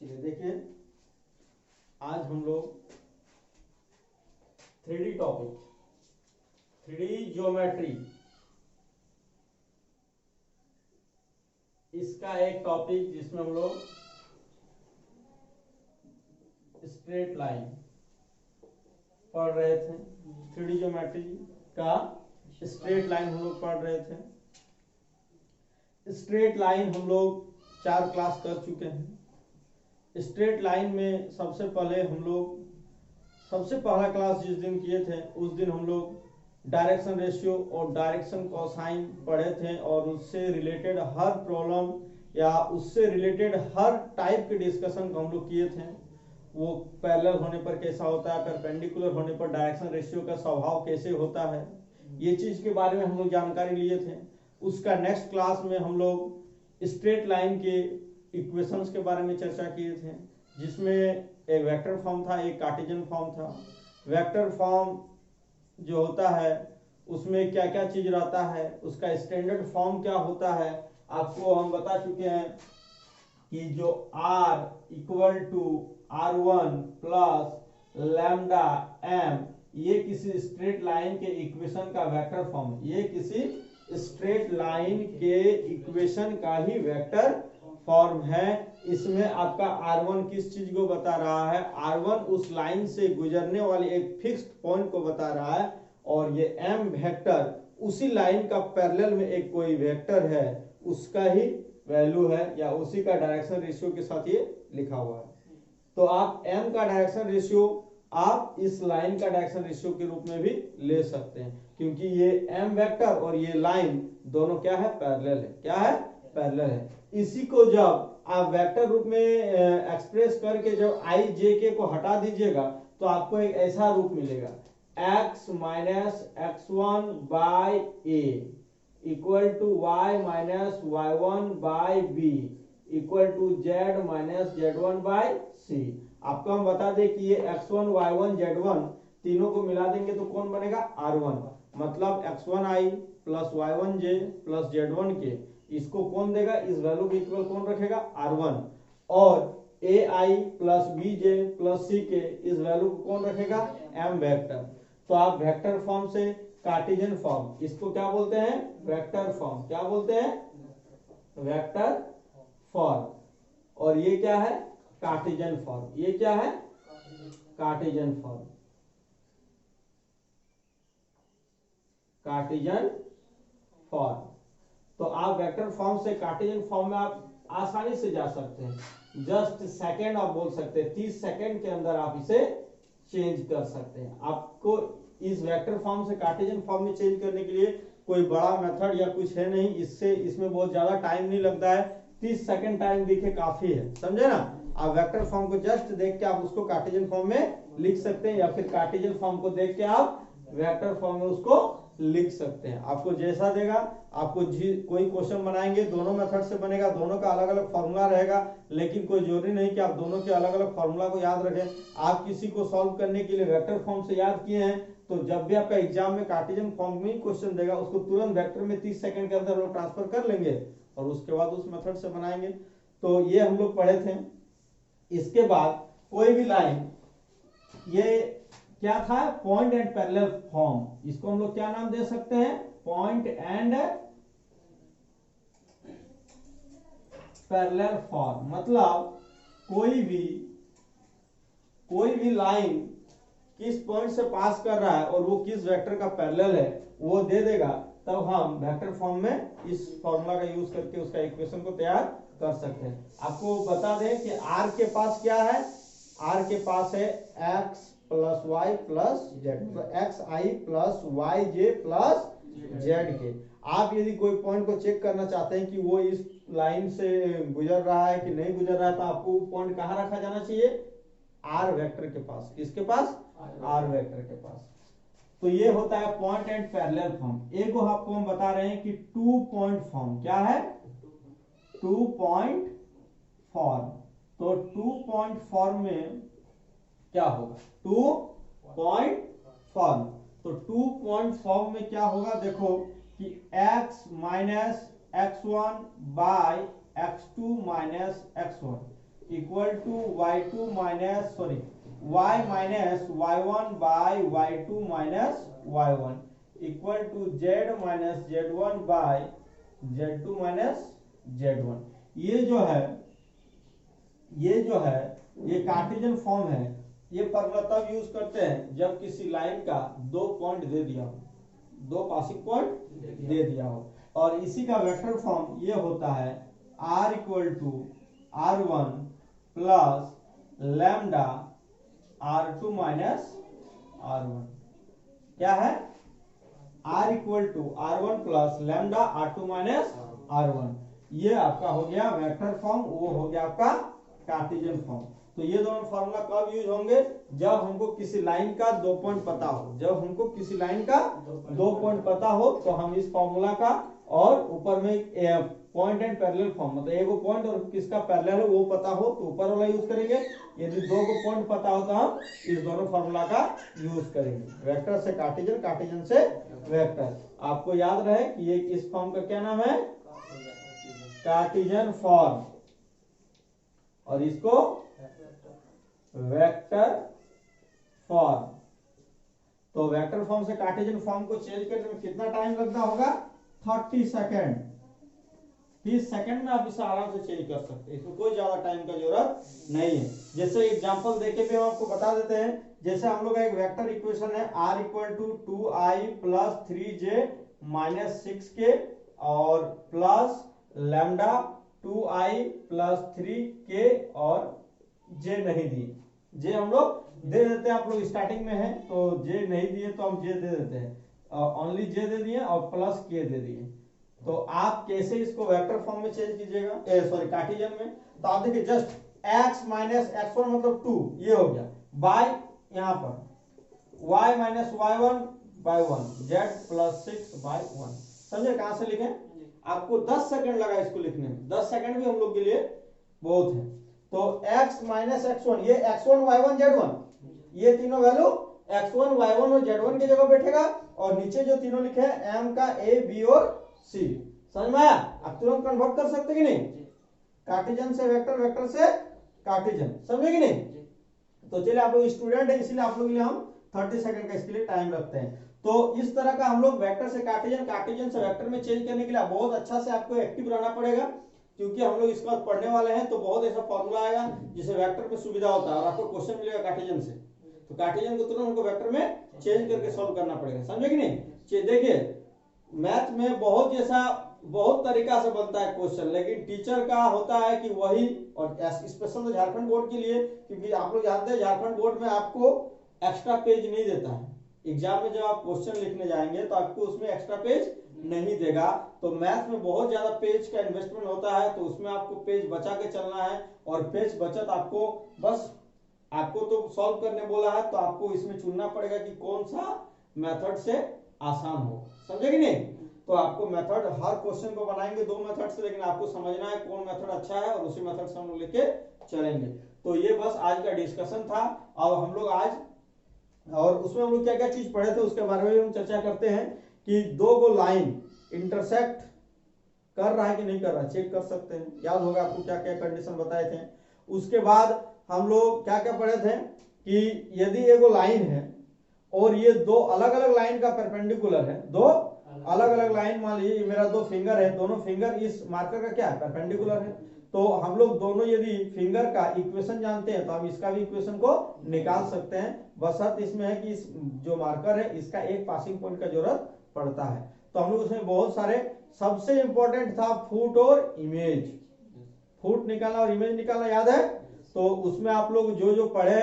चलिए देखिए, आज हम लोग 3D टॉपिक, 3D ज्योमेट्री, इसका एक टॉपिक जिसमें हम लोग स्ट्रेट लाइन पढ़ रहे थे। 3D ज्योमेट्री का स्ट्रेट लाइन हम लोग पढ़ रहे थे। स्ट्रेट लाइन हम लोग 4 क्लास कर चुके हैं। स्ट्रेट लाइन में सबसे पहले हम लोग सबसे पहला क्लास जिस दिन किए थे उस दिन हम लोग डायरेक्शन रेशियो और डायरेक्शन कोसाइन पढ़े थे, और उससे रिलेटेड हर प्रॉब्लम या उससे रिलेटेड हर टाइप के डिस्कशन को हम लोग किए थे। वो पैरेलल होने पर कैसा होता है, परपेंडिकुलर होने पर डायरेक्शन रेशियो का स्वभाव कैसे होता है, ये चीज के बारे में हम लोग जानकारी लिए थे। उसका नेक्स्ट क्लास में हम लोग स्ट्रेट लाइन के इक्वेशंस के बारे में चर्चा किए थे, जिसमें एक वेक्टर फॉर्म था, एक कार्टेशियन फॉर्म था। वेक्टर फॉर्म जो होता है उसमें क्या क्या चीज रहता है, उसका स्टैंडर्ड फॉर्म क्या होता है, आपको हम बता चुके हैं कि जो r equal to r1 plus lambda m, ये किसी स्ट्रेट लाइन के इक्वेशन का वेक्टर फॉर्म है। ये किसी स्ट्रेट लाइन के इक्वेशन का ही वेक्टर फॉर्म है। इसमें आपका r1 किस चीज को बता रहा है, r1 उस लाइन से गुजरने वाले एक फिक्स्ड पॉइंट को बता रहा है, और ये m वेक्टर उसी लाइन का पैरेलल में एक कोई वेक्टर है, उसका ही वैल्यू है, या उसी का डायरेक्शन रेशियो के साथ ये लिखा हुआ है। तो आप m का डायरेक्शन रेशियो आप इस लाइन का डायरेक्शन रेशियो के रूप में भी ले सकते हैं, क्योंकि ये m वेक्टर और ये लाइन दोनों क्या है, पैरेलल है। क्या है, पैरेलल है। इसी को जब आप वेक्टर रूप में एक्सप्रेस करके जब i j k को हटा दीजिएगा तो आपको एक ऐसा रूप मिलेगा, x minus x1 by a equal to y minus y1 by b equal to z minus z1 by c। आपको हम बता दें कि ये x1 y1 z1 तीनों को मिला देंगे तो कौन बनेगा, r1। मतलब x1i plus y1j plus z1k, इसको कौन देगा, इस वैल्यू के इक्वल कौन रखेगा, r1। और ai plus bj plus ck, इस वैल्यू को कौन रखेगा, m वेक्टर। तो आप वेक्टर फॉर्म से कार्टेशियन फॉर्म, इसको क्या बोलते हैं, वेक्टर फॉर्म। क्या बोलते हैं, वेक्टर फॉर्म। और ये क्या है, कार्टेशियन फॉर्म। ये क्या है, कार्टेशियन फॉर्म। Cartesian form. तो आप वेक्टर फॉर्म से कार्टेशियन फॉर्म में आप आसानी से जा सकते हैं। जस्ट सेकंड आप बोल सकते हैं, 30 सेकंड के अंदर आप इसे चेंज कर सकते हैं। आपको इस वेक्टर फॉर्म से कार्टेशियन फॉर्म में चेंज करने के लिए कोई बड़ा मेथड या कुछ है नहीं, इसमें बहुत ज्यादा टाइम नहीं लगता है। 30 सेकंड टाइम दिखे काफी है, समझे ना। आप वेक्टर फॉर्म को जस्ट देख के आप उसको कार्टेशियन फॉर्म में लिख सकते हैं, या फिर कार्टेशियन फॉर्म को देख के आप वेक्टर फॉर्म में उसको लिख सकते हैं। आपको जैसा देगा, आपको कोई क्वेश्चन बनाएंगे दोनों मेथड से बनेगा, दोनों का अलग अलग फॉर्मूला रहेगा, लेकिन कोई जरूरी नहीं कि आप दोनों के अलग अलग फॉर्मूला को याद रखें। आप किसी को सॉल्व करने के लिए वेक्टर फॉर्म से याद किए हैं, तो जब भी आपका एग्जाम में कार्टेशियन फॉर्म में क्वेश्चन देगा, उसको तुरंत वेक्टर में 30 सेकंड के अंदर लोग ट्रांसफर कर लेंगे और उसके बाद उस मेथड से बनाएंगे। तो ये हम लोग पढ़े थे। इसके बाद कोई भी लाइन, ये क्या था, पॉइंट एंड पैरेलल फॉर्म। इसको हम लोग क्या नाम दे सकते हैं, पॉइंट एंड पैरेलल फॉर्म। मतलब कोई भी लाइन किस पॉइंट से पास कर रहा है और वो किस वेक्टर का पैरेलल है वो दे देगा, तब हम वेक्टर फॉर्म में इस फॉर्मूला का यूज करके उसका इक्वेशन को तैयार कर सकते हैं। आपको बता दें कि r के पास क्या है, r के पास है x plus y plus z, मतलब x i plus y j plus z k. आप यदि कोई पॉइंट को चेक करना चाहते हैं कि वो इस लाइन से गुजर रहा है कि नहीं गुजर रहा है, तो आपको पॉइंट कहाँ रखा जाना चाहिए, आर वेक्टर के पास। किसके पास, आर वेक्टर के पास। तो ये होता है पॉइंट एंड पैरेलल फॉर्म। एक आपको हम बता रहे हैं कि 2 पॉइंट फॉर्म। क्या है, 2 पॉइंट फॉर्म। तो 2 पॉइंट फॉर्म में क्या होगा, 2 पॉइंट फॉर्म। तो 2 पॉइंट फॉर्म में क्या होगा, देखो कि x minus x1 by x2 minus x1, equal to y2 minus y minus y1 by y2 minus y1 equal to z minus z1 by z2 minus z1। ये जो है ये कार्टेशियन फॉर्म है। ये फॉर्मूला तब यूज करते हैं जब किसी लाइन का दो पॉइंट दे दिया हो, दो पासिंग पॉइंट दे दिया हो, और इसी का वेक्टर फॉर्म ये होता है r equal to r1 plus lambda r2 minus r1। क्या है? r equal to r1 plus lambda r2 minus r1। ये आपका हो गया वेक्टर फॉर्म, वो हो गया आपका कार्टेशियन फॉर्म। तो ये दोनों फार्मूला कब यूज होंगे? जब हमको किसी लाइन का दो पॉइंट पता हो। जब हमको किसी लाइन का दो पॉइंट पता हो तो हम इस फार्मूला का, और ऊपर में पॉइंट एंड पैरेलल फॉर्म, मतलब एक पॉइंट और किसका पैरेलल है वो पता हो तो ऊपर वाला यूज करेंगे। यदि दो को पॉइंट पता हो तो हम इस दोनों फार्मूला का यूज करेंगे। वेक्टर से कार्टेशियन, कार्टेशियन से वेक्टर। आपको याद रहे कि ये इस फॉर्म का क्या नाम है? कार्टेशियन फॉर्म, और इसको वेक्टर फॉर्म। तो वेक्टर फॉर्म से कार्टेशियन फॉर्म को चेंज करने में कितना टाइम लगता होगा? 30 सेकेंड। 30 सेकेंड में आप इसे आराम से चेंज कर सकते हैं, इसमें कोई ज्यादा टाइम का जरूरत नहीं है। जैसे एग्जांपल देके भी हम आपको बता देते हैं। जैसे हम लोग का एक वेक्टर इक्वेशन है r equal to 2i plus 3j minus 6k और plus lambda 2i plus 3k और j नहीं दिए। j हम लोग दे देते हैं, आप लोग स्टार्टिंग में है तो j नहीं दिए तो हम j दे देते हैं, ओनली j दे दिए और प्लस k दे दिए। तो आप कैसे इसको वेक्टर फॉर्म में चेंज कीजिएगा, कार्टेशियन में? तो आप देखिए जस्ट x माइनस x1 मतलब 2 ये हो गया, बाय यहाँ पर y minus y1 by 1, z plus 6 by 1। समझे कहां से लिखें? आपको 10 सेकंड लगा इसको लिखने में। 10 सेकंड भी हम लोग के लिए बहुत है। तो x माइनस x1, ये x1 y1 z1, ये तीनों वैल्यू x1 y1 और z1 की जगह बैठेगा, और नीचे जो तीनों लिखे हैं m का a b और c। समझ में आया? आप तुरंत कन्वर्ट कर सकते कि नहीं? कार्टेशियन से वेक्टर, वेक्टर से कार्टेशियन, समझे कि नहीं? तो चलिए, आप लोग स्टूडेंट है इसीलिए आप लोग के लिए हम 30 सेकंड का इसके लिए टाइम रखते हैं। तो इस तरह का हम लोग वेक्टर से कार्टेशियन, कार्टेशियन से वेक्टर में चेंज करने के लिए बहुत अच्छा से आपको एक्टिव रहना पड़ेगा, क्योंकि हम लोग इसका पढ़ने वाले हैं। तो बहुत ऐसा फॉर्मूला आएगा जिसे वेक्टर में सुविधा होता है, और आपको क्वेश्चन मिलेगा कार्टेशियन से, तो कार्टेशियन को तुरंत हमको वेक्टर में चेंज करके सॉल्व करना पड़ेगा। समझे कि नहीं? देखिए मैथ में बहुत तरीका से बनता है क्वेश्चन, लेकिन टीचर का होता है कि वही, और स्पेशल तो झारखंड बोर्ड के लिए, क्योंकि आप लोग जानते हैं झारखंड बोर्ड में आपको एक्स्ट्रा पेज नहीं देता है। एग्जाम में जब आप क्वेश्चन लिखने जाएंगे तो आपको उसमें एक्स्ट्रा पेज नहीं देगा। तो मैथ में बहुत ज्यादा पेज का इन्वेस्टमेंट होता है, तो उसमें आपको पेज बचा के चलना है, और पेज बचत आपको बस, आपको तो सॉल्व करने बोला है तो आपको इसमें चुनना पड़ेगा कि कौन सा मेथड से आसान हो। समझे कि नहीं? तो आपको मेथड, हर क्वेश्चन को बनाएंगे 2 मेथड से, लेकिन आपको समझना है कौन मेथड अच्छा है और उसी मेथड से हम लोग लेके चलेंगे। तो ये बस आज का डिस्कशन था। अब हम लोग आज, और उसमें हम लोग क्या क्या चीज पढ़े थे उसके बारे में हम चर्चा करते हैं कि दो गो लाइन इंटरसेक्ट कर रहा है कि नहीं कर रहा है, चेक कर सकते हैं। याद होगा आपको क्या क्या कंडीशन बताए थे। उसके बाद हम लोग क्या क्या पढ़े थे कि यदि एगो लाइन है और ये दो अलग अलग लाइन का परपेंडिकुलर है, दो अलग अलग लाइन, मान लीजिए मेरा 2 फिंगर है, दोनों फिंगर इस मार्कर का क्या है? परपेंडिकुलर है। तो हम लोग दोनों यदि फिंगर का इक्वेशन जानते हैं तो हम इसका भी इक्वेशन को निकाल सकते हैं, बशर्ते इसमें है कि इस जो मार्कर है इसका एक पासिंग पॉइंट का जरूरत पड़ता है। तो हम लोग उसमें बहुत सारे, सबसे इंपॉर्टेंट था फुट और इमेज, फुट निकालना और इमेज निकालना, याद है? तो उसमें आप लोग जो जो पढ़े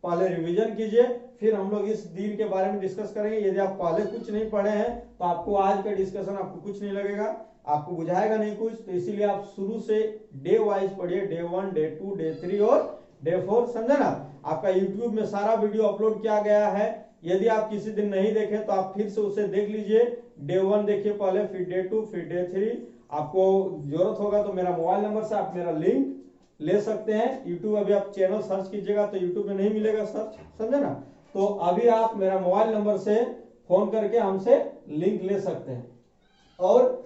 पहले रिवीजन कीजिए, फिर हम लोग इस दिन के बारे में डिस्कस करेंगे। यदि आप पहले कुछ नहीं पढ़े हैं तो आपको आज का डिस्कशन आपको कुछ नहीं लगेगा, आपको बुझाएगा नहीं कुछ। तो इसीलिए आप शुरू से डे वाइज पढ़िए, डे 1, डे 2, डे 3 और डे 4। समझे ना? आपका यूट्यूब में सारा वीडियो अपलोड किया गया है। यदि आप किसी दिन नहीं देखे तो आप फिर से उसे देख लीजिए। डे 1 देखिए पहले, फिर डे 2, फिर डे 3। आपको जरूरत होगा तो मेरा मोबाइल नंबर से आप मेरा लिंक ले सकते हैं। यूट्यूब अभी आप चैनल सर्च कीजिएगा तो यूट्यूब में नहीं मिलेगा सर्च, समझे ना? तो अभी आप मेरा मोबाइल नंबर से फोन करके हमसे लिंक ले सकते हैं, और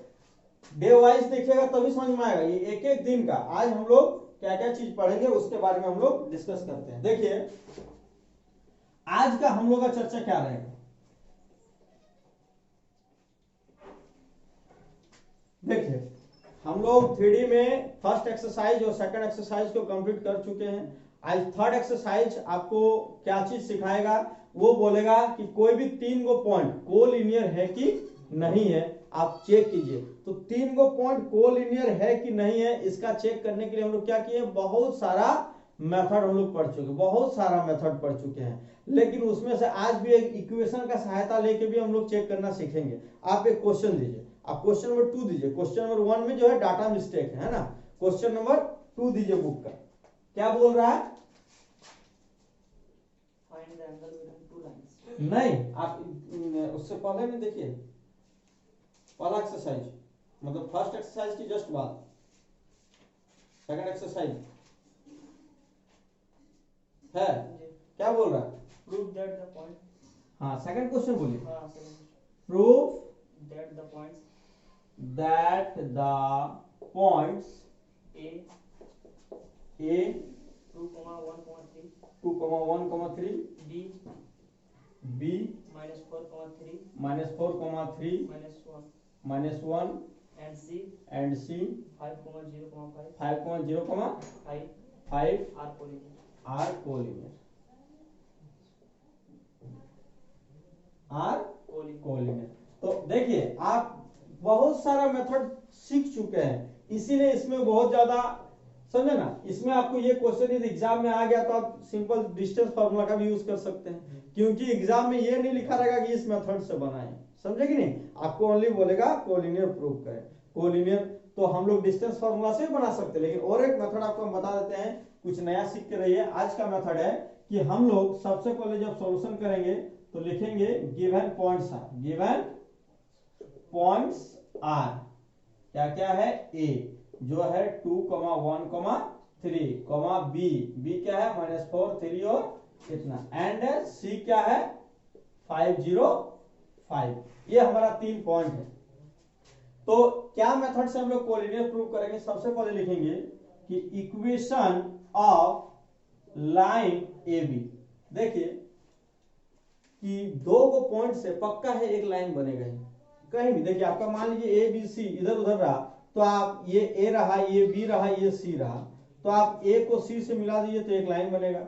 डे वाइज देखिएगा तभी समझ में आएगा। ये एक एक दिन का, आज हम लोग क्या क्या चीज पढ़ेंगे उसके बारे में हम लोग डिस्कस करते हैं। देखिए आज का हम लोग का चर्चा क्या रहेगा। देखिए हम लोग 3D में फर्स्ट एक्सरसाइज और सेकंड एक्सरसाइज को कंप्लीट कर चुके हैं। आज थर्ड एक्सरसाइज आपको क्या चीज सिखाएगा, वो बोलेगा कि कोई भी 3 गो पॉइंट कोलिनियर है कि नहीं है, आप चेक कीजिए। तो 3 गो पॉइंट कोलिनियर है कि नहीं है, इसका चेक करने के लिए हम लोग क्या किए, बहुत सारा मेथड हम लोग पढ़ चुके, बहुत सारा मेथड पढ़ चुके हैं। लेकिन उसमें से आज भी एक इक्वेशन का सहायता लेके भी हम लोग चेक करना सीखेंगे। आप एक क्वेश्चन दीजिए, आप क्वेश्चन नंबर 2 दीजिए। क्वेश्चन नंबर 1 में जो है डाटा मिस्टेक है ना। क्वेश्चन नंबर 2 दीजिए बुक का। क्या बोल रहा है? Find the angle between two lines. नहीं, आप उससे पहले में देखिए पहला एक्सरसाइज, मतलब फर्स्ट एक्सरसाइज की जस्ट बात, सेकंड एक्सरसाइज है। क्या बोल रहा है? Prove that the point. हाँ, सेकंड क्वेश्चन बोलिए। हाँ, second. Proof That the points that the points A, A 2,1,3, 2,1,3 B, B -4,3, -4,3 -1, -1 and C, and C 5,0,5, 5,0,5 5 are collinear. are collinear are Collinear. collinear। तो देखिए आप बहुत सारा मेथड सीख चुके हैं, इसीलिए इसमें बहुत ज्यादा समझे ना। इसमें आपको ये क्वेश्चन यदि एग्जाम में आ गया तो आप सिंपल डिस्टेंस फार्मूला का भी यूज कर सकते हैं, क्योंकि एग्जाम में ये नहीं लिखा रहेगा कि इस मेथड से बनाएं, समझे कि नहीं। आपको ओनली बोलेगा कोलिनियर प्रूव करें। कोलिनियर तो हम लोग डिस्टेंस फार्मूला से भी बना सकते हैं, लेकिन और एक मेथड आपको हम बता देते हैं, कुछ नया सीख के रहिए। आज का मेथड है कि हम लोग सबसे पहले जब सॉल्यूशन करेंगे तो लिखेंगे given points are, given points are क्या क्या है, ए जो है 2,1,3, बी क्या है -4 3 और इतना, एंड सी क्या है 5,0,5। ये हमारा 3 पॉइंट है। तो क्या मेथड से हम लोग कोलिनियर प्रूव करेंगे। सबसे पहले लिखेंगे कि equation of line A B. देखिए कि 2 गो पॉइंट से पक्का है एक लाइन बनेगा ही कहीं भी। देखिए आपका मान लीजिए ए बी सी इधर उधर रहा, तो आप ये ए रहा, ये बी रहा, ये सी रहा, तो आप ए को सी से मिला दीजिए तो एक लाइन बनेगा,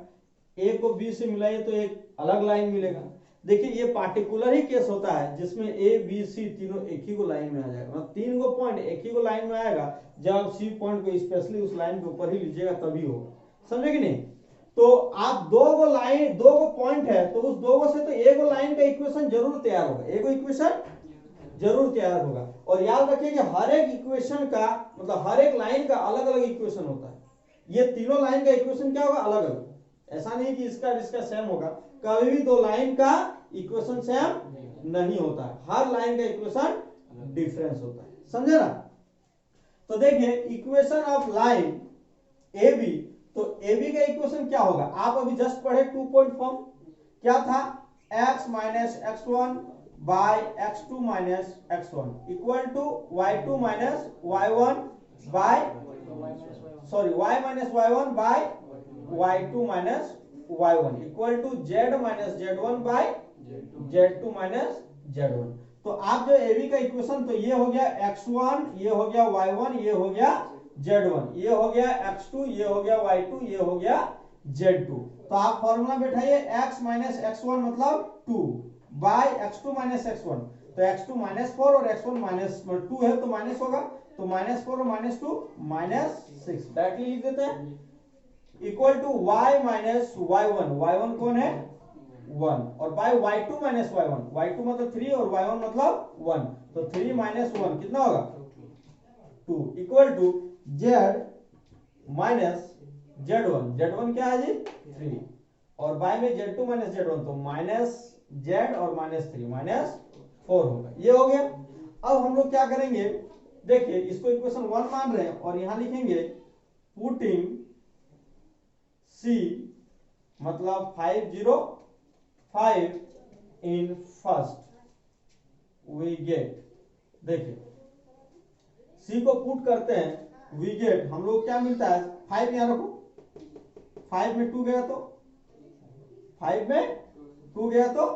ए को बी से मिलाइए तो एक अलग लाइन मिलेगा। देखिए ये पार्टिकुलर ही केस होता है जिसमें ए बी सी तीनों एक ही को लाइन में आ जाएगा, मतलब 3 गो पॉइंट एक ही को लाइन में आएगा। जब आप सी पॉइंट को स्पेशली उस लाइन के ऊपर ही लीजिएगा तभी होगा, समझे कि नहीं। तो आप 2 गो लाइन 2 गो पॉइंट है तो उस 2 गो से तो एक गो लाइन का इक्वेशन जरूर तैयार होगा, एक गो इक्वेशन जरूर तैयार होगा। और याद रखिए कि हर एक इक्वेशन का मतलब हर एक लाइन का अलग अलग इक्वेशन होता है। ये तीनों लाइन का इक्वेशन क्या होगा, अलग अलग, ऐसा नहीं कि इसका इसका सेम होगा। कभी भी 2 लाइन का इक्वेशन सेम नहीं होता है, हर लाइन का इक्वेशन डिफरेंस होता है, समझे ना। तो देखिए equation of line A B, तो ए बी का इक्वेशन क्या होगा, आप अभी जस्ट पढ़े 2 पॉइंट फॉर्म क्या था, x - x1 by x2 - x1 equal to y2 - y1 by sorry y - y1 by y2 - y1 equal to z - z1 by z2 - z1। तो आप जो ab का इक्वेशन, तो ये हो गया x1, ये हो गया y1, ये हो गया z1, ये हो गया x2, ये हो गया y2, ये हो गया z2। तो आप फॉर्मूला बैठाइए x - x1 मतलब 2 बाय x2 - x1, तो x2 -4 और x1 -2 है तो माइनस होगा, तो -4 और -2 -6 डायरेक्टली लिख देते हैं, equal to y - y1, y1 कौन है 1, और बाय y2 - y1, y2 मतलब 3 और y1 मतलब 1, तो 3 - 1 कितना होगा 2, equal to z - z1, z1 क्या है जी 3, और बाय में z2 - z1 तो -z और -3 -4 होगा। ये हो गया। अब हम लोग क्या करेंगे, देखिए इसको इक्वेशन 1 मान रहे हैं और यहां लिखेंगे पुटिंग C मतलब 505 इन फर्स्ट वी गेट। देखिए C को पुट करते हैं वी गेट, हम लोग क्या मिलता है, 5 यहाँ रखो, 5 में 2 गया तो 5 में 2 गया तो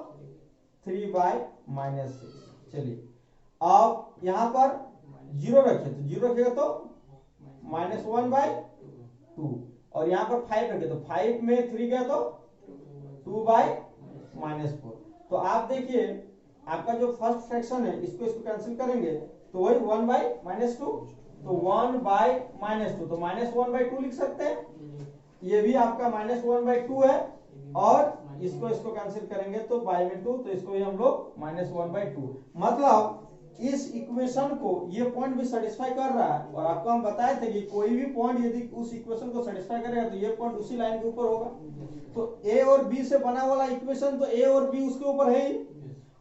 3/-6। चलिए अब यहां पर 0 रखे तो 0 रखेगा तो -1/2, और यहां पर 5 रखे तो 5 में 3 गया तो 2/-4। तो आप देखिए आपका जो फर्स्ट फ्रैक्शन है इसको कैंसिल करेंगे तो वही 1/-2, तो 1/-2 तो -1/2 लिख सकते हैं, ये भी आपका -1/2 है, और इसको कैंसिल करेंगे तो बाय में 2, तो इसको भी हम लोग -1/2। मतलब इस इक्वेशन को ये पॉइंट भी सेटिस्फाई कर रहा है, और आपको हम बताए थे कि कोई भी पॉइंट यदि उस इक्वेशन को सेटिस्फाई करेगा तो ये पॉइंट उसी लाइन के ऊपर होगा। तो ए और बी से बना वाला इक्वेशन तो ए और बी उसके ऊपर है ही।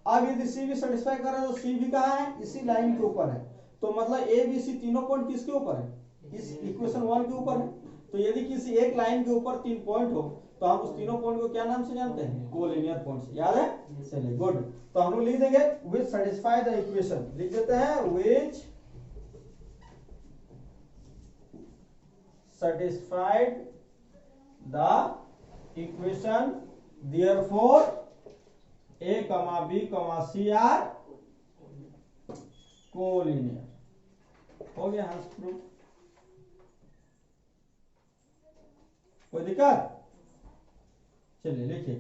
अब यदि सी भी सेटिस्फाई कर रहा है तो सी भी कहाँ है, इसी लाइन के ऊपर है। तो मतलब ए बी सी तीनों पॉइंट किसके ऊपर है, इस इक्वेशन 1 के ऊपर है। तो यदि किसी एक लाइन के ऊपर 3 पॉइंट हो तो हम उस तीनों पॉइंट को क्या नाम से जानते हैं, कोलिनियर पॉइंट्स, याद है। चलिए गुड, तो हम लोग लिख देंगे विच सेटिस्फाई द इक्वेशन, लिख देते हैं विच satisfied the equation therefore a comma b comma c are collinear। हो गया हंस प्रूफ, कोई दिक्कत। चलिए लिखिए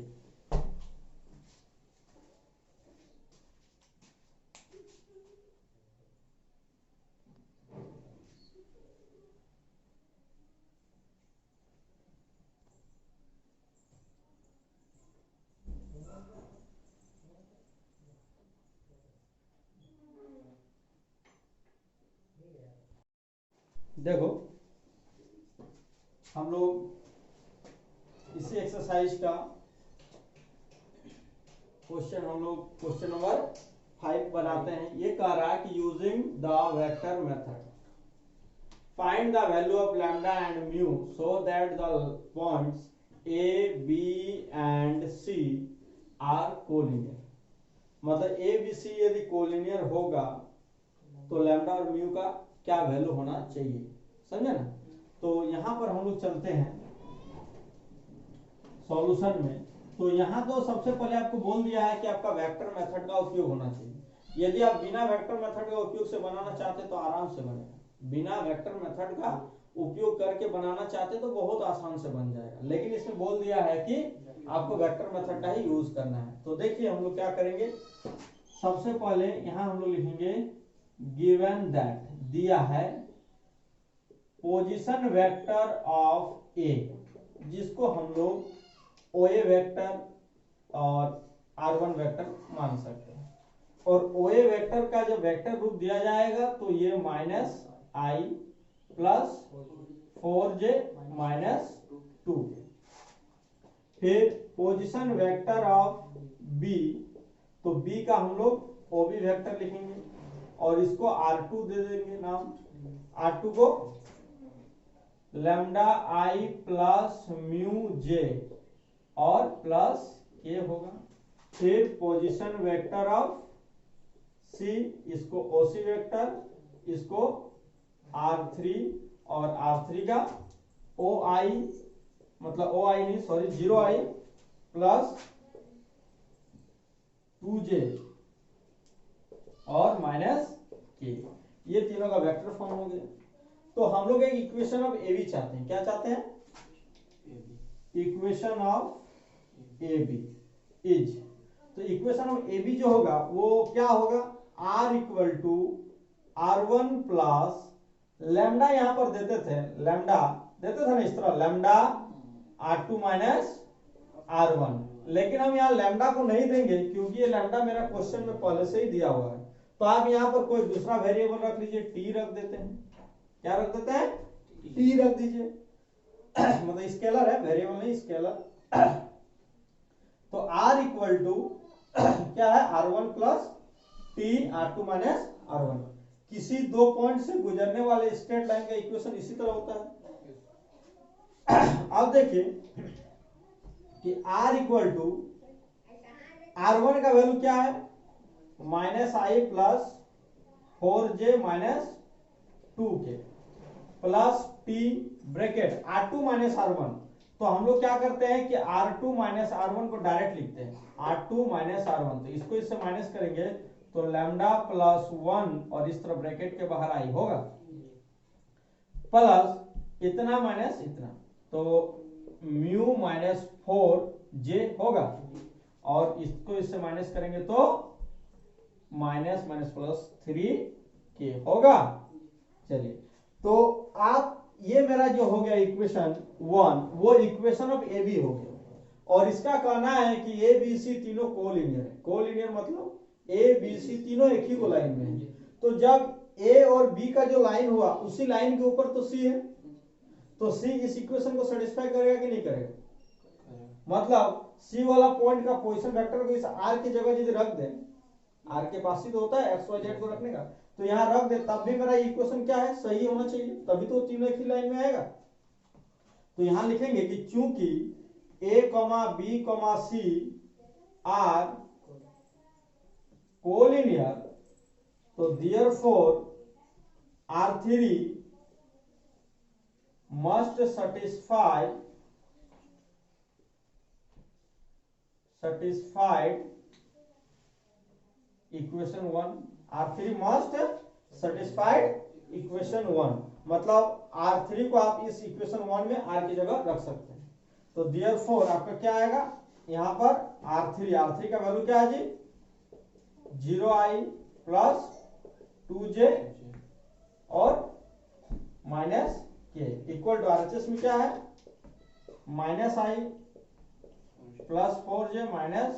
देखो हम लोग इसी एक्सरसाइज का क्वेश्चन हम लोग क्वेश्चन नंबर 5 बनाते हैं। ये कह रहा है कि using the vector method find the value of lambda and mu so that the points A B and C are collinear. मतलब ए बी सी यदि कोलिनियर होगा तो लैम्डा और म्यू का क्या वैल्यू होना चाहिए, समझे ना। तो यहां पर हम लोग चलते हैं सॉल्यूशन में। तो यहां तो सबसे पहले आपको बोल दिया है कि आपका वेक्टर मेथड का उपयोग होना चाहिए। यदि आप बिना वेक्टर मेथड का उपयोग से बनाना चाहते तो आराम से बनेगा, बिना वेक्टर मेथड का उपयोग करके बनाना चाहते तो बहुत आसान से बन जाएगा, लेकिन इसमें बोल दिया है कि आपको वेक्टर मेथड का ही यूज करना है। तो देखिए हम लोग क्या करेंगे, सबसे पहले यहां हम लोग लिखेंगे गिवन दैट, दिया है पोजीशन वेक्टर ऑफ ए, जिसको हम लोग ओए वेक्टर और r1 वेक्टर मान सकते हैं। और ओए वेक्टर का जब वेक्टर रूप दिया जाएगा तो ये -i प्लस 4j माइनस 2। फिर पोजीशन वेक्टर ऑफ b, तो b का हम लोग ओबी वेक्टर लिखेंगे और इसको r2 दे देंगे नाम, r2 को lambda i plus mu j और प्लस के होगा। फिर पोजीशन वेक्टर ऑफ c, इसको ओसी वेक्टर, इसको r3 और r3 का OI, मतलब OI नहीं सॉरी 0i प्लस 2j और माइनस के, ये तीनों का वेक्टर फॉर्म हो गया। तो हम लोग एक इक्वेशन ऑफ ए बी चाहते हैं, क्या चाहते हैं, equation of A B is, तो इक्वेशन ऑफ ए बी जो होगा वो क्या होगा, r equal to r1 plus lambda, यहां पर देते थे लैम्डा, देते थे ना इस तरह लैम्डा r2 माइनस r1, लेकिन हम यहाँ लैम्डा को नहीं देंगे क्योंकि ये लैम्डा मेरा क्वेश्चन में पहले से ही दिया हुआ है। तो आप यहाँ पर कोई दूसरा वेरिएबल रख लीजिए, टी रख देते हैं, क्या रख देते हैं, टी रख दीजिए मतलब स्केलर है, वेरिएबल नहीं स्केलर। तो r इक्वल टू क्या है, r1 plus T r2 minus r1। किसी दो पॉइंट से गुजरने वाले स्ट्रेट लाइन का इक्वेशन इसी तरह होता है। अब देखिए कि r इक्वल टू r1 का वैल्यू क्या है, -i plus 4j minus 2k, plus t bracket R2 minus R1। तो हम लोग क्या करते हैं कि R2 माइनस R1 को डायरेक्ट लिखते हैं, R2 माइनस R1। तो इसको इससे माइनस करेंगे तो लैम्डा प्लस 1 और इस तरफ ब्रैकेट के बाहर आई होगा, प्लस इतना माइनस इतना, तो म्यू माइनस 4j होगा, और इसको इससे माइनस करेंगे तो माइनस माइनस प्लस 3k होगा। चलिए, तो आप ये मेरा जो हो गया इक्वेशन 1, वो इक्वेशन ऑफ ए बी हो गया, और इसका कहना है कि ए बी सी तीनों कोलिनियर है। कोलिनियर मतलब ए बी सी तीनों एक ही को लाइन में है। तो जब ए और बी का जो लाइन हुआ उसी लाइन के ऊपर तो सी है, तो सी इस इक्वेशन को सेटिस्फाई करेगा कि नहीं करेगा? मतलब सी वाला पॉइंट का पोजीशन वेक्टर को इस आर की जगह यदि रख दे, आर के पास ही तो होता है एक्स वाई जेड को रखने का, तो यहाँ रख दे, तब भी मेरा इक्वेशन क्या है, सही होना चाहिए, तभी तो तीनों एक ही लाइन में आएगा। तो यहाँ लिखेंगे कि चूंकि A comma B comma C are collinear, तो therefore R3 must satisfied equation 1। R3 must satisfied equation 1, मतलब R3 को आप इस इक्वेशन 1 में R की जगह रख सकते हैं। तो देयरफॉर आपका क्या आएगा यहाँ पर R3 का वैल्यू क्या है जी, 0i प्लस 2j और माइनस के इक्वल टू RHS में क्या है, minus i plus 4j minus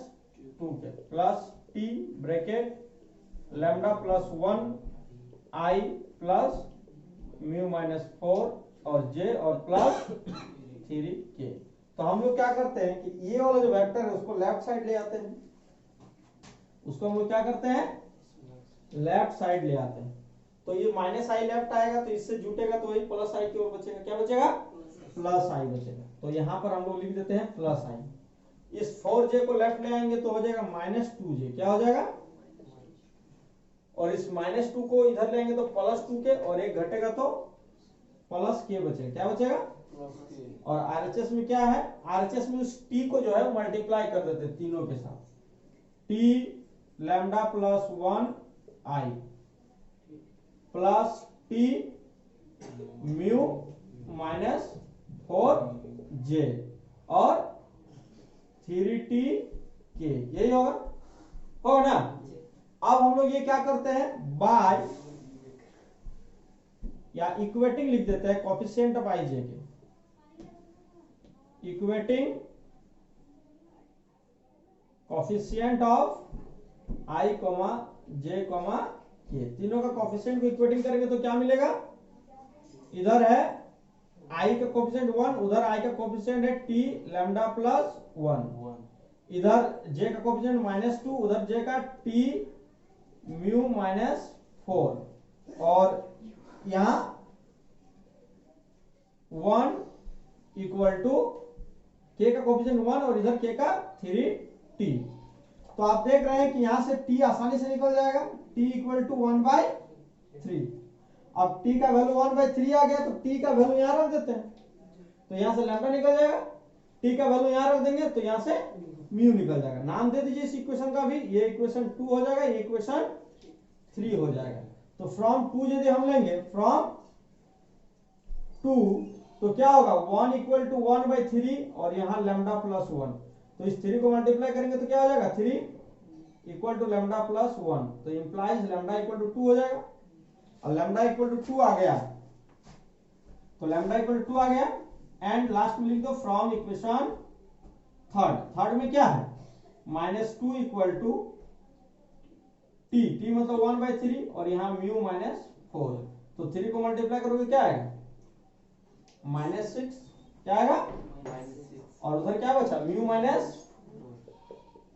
2k plus t bracket lambda plus 1 i plus mu minus 4 और j और प्लस 3k। तो हम लोग क्या करते हैं कि ये वाला जो वेक्टर है उसको लेफ्ट साइड ले आते हैं, उसको हम लोग क्या करते हैं, लेफ्ट साइड ले आते हैं। तो ये माइनस आई लेफ्ट आएगा, तो इससे जुटेगा तो वही प्लस आई की ओर बचेगा, क्या बचेगा, प्लस आई बचेगा। तो यहाँ पर हम लोग लिख देते हैं प्लस आई। इस 4j को लेफ्ट ले आएंगे तो हो जाएगा माइनस 2j, क्या हो जाएगा, और इस माइनस 2 को इधर ले आएंगे तो प्लस 2k, और एक घटेगा तो प्लस k बचेगा, क्या बचेगा, और RHS में क्या है, RHS में उस t को जो है मल्टीप्लाई कर देते हैं तीनों के साथ, t lambda plus 1 i plus t mu minus 4j और 3t के, यही होगा ना। अब हम लोग ये क्या करते हैं, बाय या इक्वेटिंग लिख देते हैं कोफिशिएंट ऑफ आई जे के, equating coefficient of I comma J comma के, तीनों का कोफिशिएंट को इक्वेटिंग करेंगे तो क्या मिलेगा, इधर है आई का कोफिशिएंट 1, उधर आई का कोफिशिएंट है टी लैम्डा प्लस 1, इधर जे का कोफिशिएंट माइनस 2, उधर जे का टी म्यू माइनस 4, और यहां 1 इक्वल टू के का कोफिशिएंट 1 और इधर के का 3t। तो आप देख रहे हैं कि यहां से t आसानी से निकल जाएगा, t इक्वल टू 1/3। अब t का वैल्यू 1/3 आ गया, तो t का वैल्यू यहां रख देते हैं, तो यहां से लैम्डा निकल जाएगा, t का वैल्यू यहां रख देंगे तो यहां से म्यू निकल जाएगा। नाम दे दीजिए इस इक्वेशन का भी, ये इक्वेशन 2 हो जाएगा, ये इक्वेशन 3 हो जाएगा। तो फ्रॉम 2 यदि हम लेंगे, फ्रॉम 2 तो क्या होगा, 1 इक्वल टू 1/3 और यहां लैम्डा प्लस 1, तो इस 3 को मल्टीप्लाई करेंगे तो क्या हो जाएगा, 3 इक्वल टू लैम्डा प्लस 1, तो इंप्लाइज लैम्डा इक्वल टू 2 हो जाएगा। और लैम्डा इक्वल टू 2 आ गया, तो लैम्डा इक्वल टू 2 आ गया, एंड लास्ट में लिख दो फ्रॉम इक्वेशन थर्ड में क्या है, -2 इक्वल टू टी मतलब 1/3 और यहां म्यू माइनस 4, तो 3 को मल्टीप्लाई करोगे क्या आएगा, -6, क्या आएगा, और उधर क्या बचा, म्यू माइनस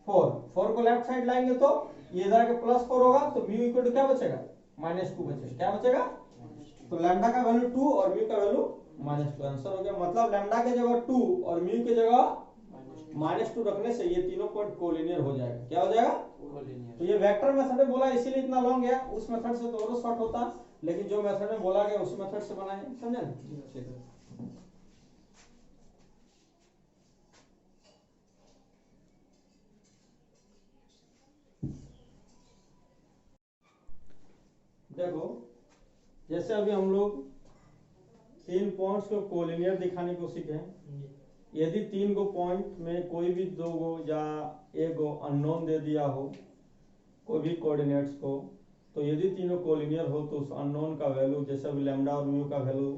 4 को लेफ्ट साइड लाएंगे तो ये इधर के +4 होगा, तो म्यू इक्वल टू क्या बचेगा, -2 बचेगा, क्या बचेगा, तो लैम्डा का वैल्यू 2 और म्यू का वैल्यू -2, आंसर हो गया। मतलब लैम्डा के जगह 2 और म्यू के जगह -2 रखने से ये तीनों पॉइंट कोलिनियर हो जाएगा, क्या हो जाएगा, तो ये वेक्टर मेथड में बोला इसीलिए इतना लॉन्ग है, उस मेथड से तो और शॉर्ट होता, लेकिन जो मेथड में बोला गया उसी मेथड से बनाएंगे, समझे ना? ठीक है। देखो जैसे अभी हम लोग 3 पॉइंट्स को कोलिनियर दिखाने को सीखे हैं। यदि 3 गो पॉइंट में कोई भी 2 गो या 1 गो अननोन दे दिया हो कोई भी कोऑर्डिनेट्स को, तो यदि तीनों कोलिनियर हो तो उस अननोन का वैल्यू, जैसे अभी लैम्डा और म्यू का वैल्यू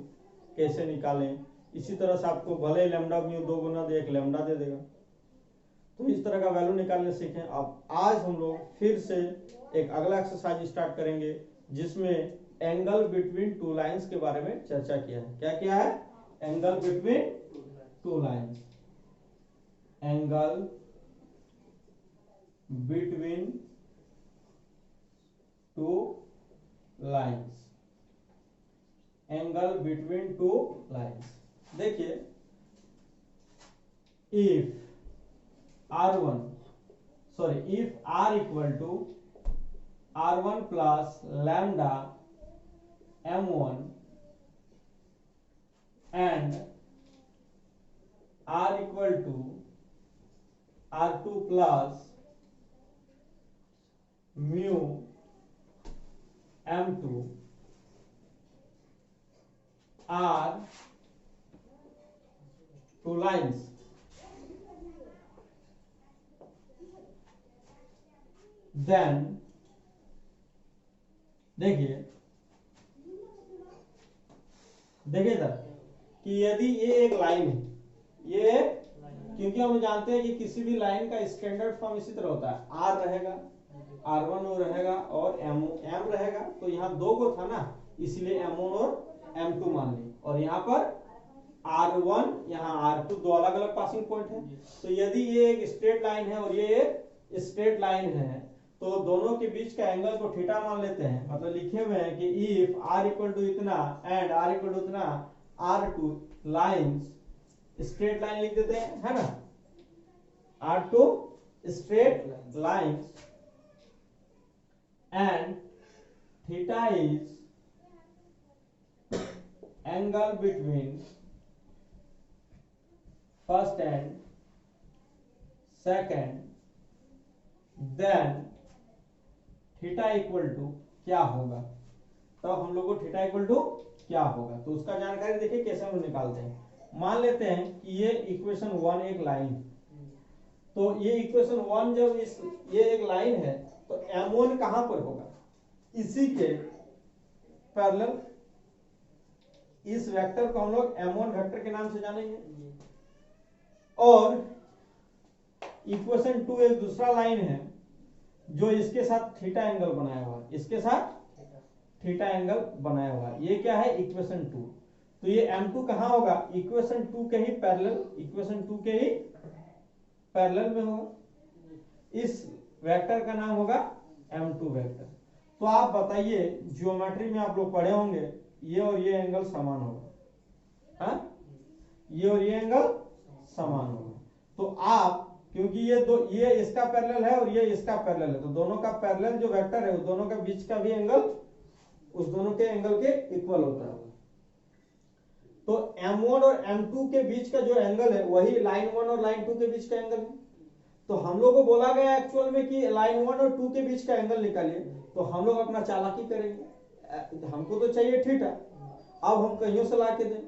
कैसे निकालें, इसी तरह से आपको भले ही लैम्डा म्यू 2 गुना दे, 1 लैम्डा दे देगा, तो इस तरह का वैल्यू निकालने सीखें। अब आज हम लोग फिर से एक अगला एक्सरसाइज स्टार्ट करेंगे जिसमें एंगल बिटवीन 2 लाइंस के बारे में चर्चा किया है। क्या किया है? Angle between 2 lines, angle between 2 lines, angle between 2 lines. देखिए if r equal to r1 plus lambda m1 and r equal to r2 plus mu m2 are 2 lines, then देखिए इधर कि यदि ये एक लाइन है, ये क्योंकि हम जानते हैं कि किसी भी लाइन का स्टैंडर्ड फॉर्म इसी तरह होता है, आर रहेगा, r1 रहेगा और m रहेगा, तो यहाँ 2 को था ना, इसलिए m1 और m2 मान ली, और यहाँ पर r1 यहाँ r2 दो अलग अलग पासिंग पॉइंट है। तो यदि ये एक स्ट्रेट लाइन है और ये एक स्ट्रेट लाइन है, तो दोनों के बीच का एंगल को थीटा मान लेते हैं। मतलब लिखे हुए हैं कि इफ r इक्वल टू इतना एंड r इक्वल टू इतना आर 2 लाइन्स, स्ट्रेट लाइन लिख देते हैं, है ना, are 2 straight lines and theta is angle between first and second, then theta equal to क्या होगा, तो हम लोग को थीटा इक्वल टू क्या होगा, तो उसका जानकारी देखिए कैसे हम निकालते हैं। मान लेते हैं कि ये इक्वेशन 1 एक लाइन, तो ये इक्वेशन 1 जब ये एक लाइन है तो m1 कहां पर होगा, इसी के पैरेलल, इस वेक्टर को हम लोग m1 वेक्टर के नाम से जानेंगे। और इक्वेशन 2 एक दूसरा लाइन है जो इसके साथ थीटा एंगल बनाया हुआ है, इसके साथ थीटा एंगल बनाया हुआ है, ये क्या है इक्वेशन 2। तो ये m2 कहां होगा, इक्वेशन 2 के ही पैरेलल, इक्वेशन 2 के ही पैरेलल में होगा, इस वेक्टर का नाम होगा m2 वेक्टर। तो आप बताइए, ज्योमेट्री में आप लोग पढ़े होंगे ये और ये एंगल समान होगा, हाँ, ये और ये एंगल समान होगा। तो आप क्योंकि ये इसका पैरेलल है और ये इसका पैरेलल है, तो दोनों का पैरेलल जो वेक्टर है उस दोनों के बीच का भी एंगल उस दोनों के एंगल के इक्वल होता है। तो m1 और m2 के बीच का जो एंगल है वही लाइन 1 और लाइन 2 के बीच का एंगल है। तो हम लोग को बोला गया एक्चुअल में कि लाइन 1 और 2 के बीच का एंगल निकालिए, तो हम लोग अपना चालाकी करेंगे, हमको तो चाहिए थीटा, अब हम कहीं से ला के दें,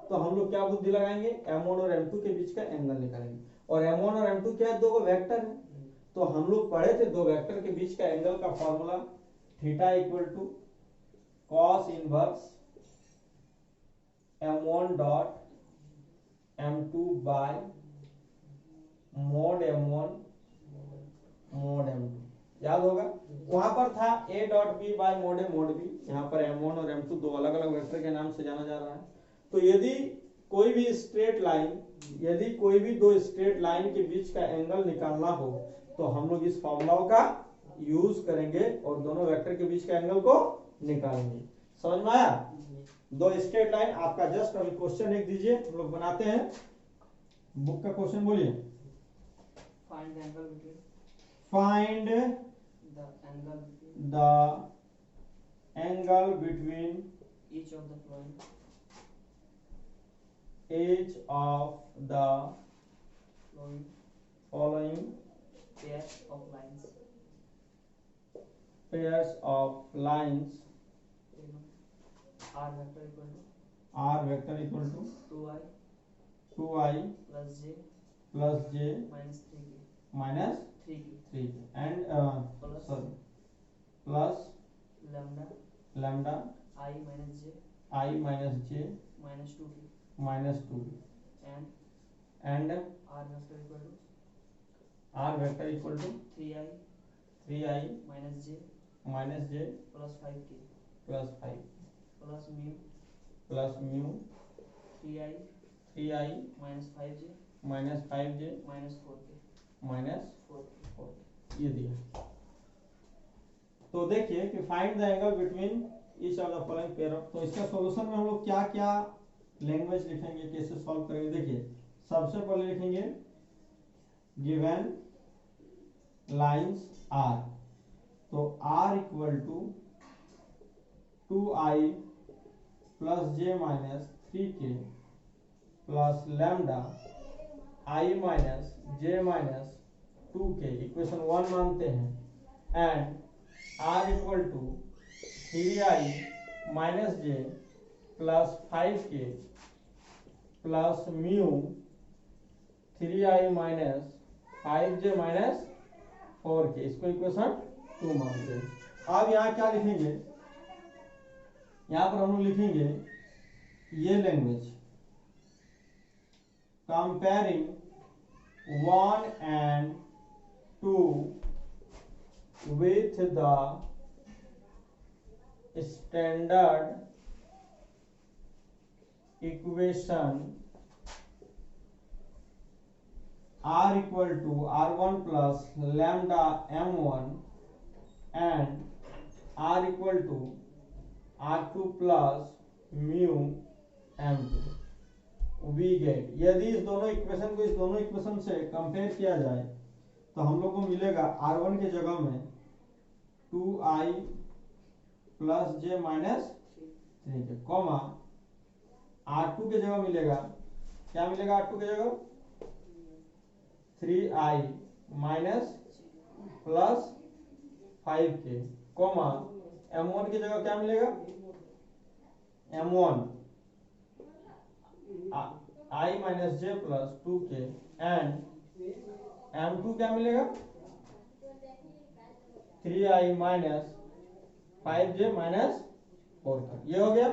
तो हम लोग क्या बुद्धि लगाएंगे, m1 और m2 के बीच का एंगल निकालेंगे। और m1 और m2 क्या है, 2 वेक्टर है, तो हम लोग पढ़े थे 2 वेक्टर के बीच का एंगल का formula theta equal to cos inverse m1 dot m2 by mod m1 mod m2, याद होगा। वहां पर था a dot b by mod a mod b, यहाँ पर m1 और m2 दो अलग अलग वेक्टर के नाम से जाना जा रहा है। तो यदि कोई भी स्ट्रेट लाइन, यदि कोई भी 2 स्ट्रेट लाइन के बीच का एंगल निकालना हो तो हम लोग इस फॉर्मूला का यूज करेंगे और दोनों वेक्टर के बीच का एंगल को निकालेंगे। समझ में आया? 2 स्ट्रेट लाइन, आपका जस्ट अभी क्वेश्चन एक दीजिए, हम लोग बनाते हैं। बुक का क्वेश्चन बोलिए। Find angle between find the angle the angle between each of the following each of the following following pairs of lines pairs of lines r vector equal to r vector equal to 2i 2i plus j plus j minus 3k minus 3k 3 and plus plus lambda lambda I minus j I minus j minus 2k minus 2 and and r vector equal to 3i 3i minus j plus 5 plus mu plus mu 3i 3i minus 5j minus 5j minus 4k minus 4k 4 ये दिया। तो देखिए कि find the angle between each of the following pair of, तो इसका solution में हम लोग क्या क्या लैंग्वेज लिखेंगे, कैसे सॉल्व करेंगे। देखिए सबसे पहले लिखेंगे गिवन लाइंस आर, तो r equal to 2i plus j minus 3k plus lambda i minus j minus 2k equation 1 मानते हैं, and r equal to 3i minus j plus 5k plus mu 3i minus 5j minus 4k, इसको equation 2 मानते हैं। अब यहाँ क्या लिखेंगे, यहाँ पर हम लोग लिखेंगे ये language comparing 1 and 2 with the standard equation r equal to r1 plus lambda m1 and r equal to r2 plus mu m2 we get. यदि इस दोनों इक्वेशन को इस दोनों इक्वेशन से कंपेयर किया जाए तो हम लोग को मिलेगा r1 के जगह में 2i plus j minus 3k comma r2 के जगह मिलेगा, क्या मिलेगा r2 के जगह 3i minus plus 5k comma m1 की जगह क्या मिलेगा m1 i minus j plus 2k and m2 क्या मिलेगा 3i minus 5j minus 4k। ये हो गया।